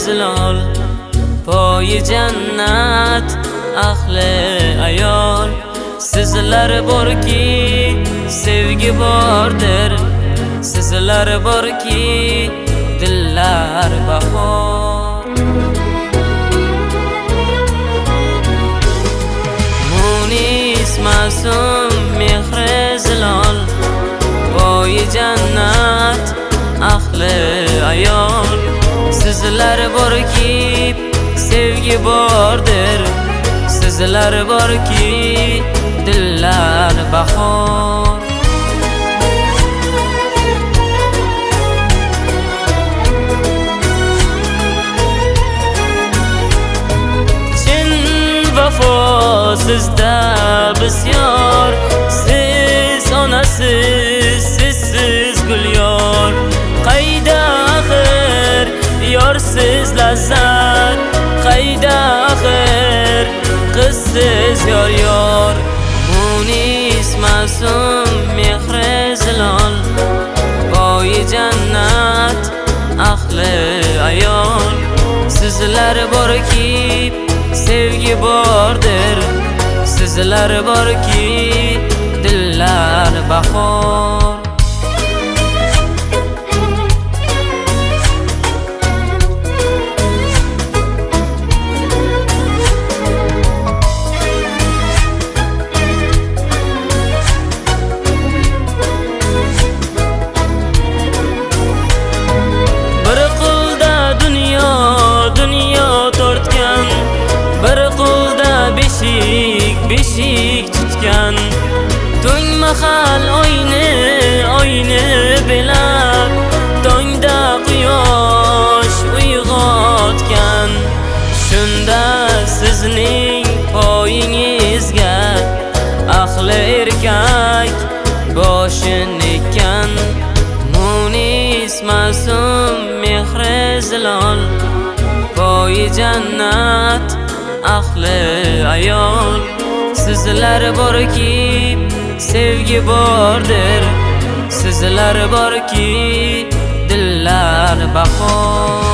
zilol, poyi jannat ahli ayol. Sizlar borki sevgi bordir, sizlar borki dillar bahor. Munis masum mehri zilol, poyi jannat ahli ayol. Sizlar borki sevgi bordir, sizlar borki dillar bahor. Chin vafo sizda bisyor, siz onasiz, sizsiz gulyor. Qayda axir yorsiz lazzat, qayda axir qizsiz yor yor. Munis masum mehri zilol, poyi jannat ahli ayol. Sizlar borki sevgi bordir, sizlar borki dillar bahor. Beshik tutgan to'ng mahal oyni belab, tongda quyosh uyg'otgan. Shunda sizning poyingizga ahli erkak boshin ekkan. Munis masum mehri zilol, poyi jannat ahli ayol. Sizlar borki sevgi bordir, sizlar borki dillar bahor.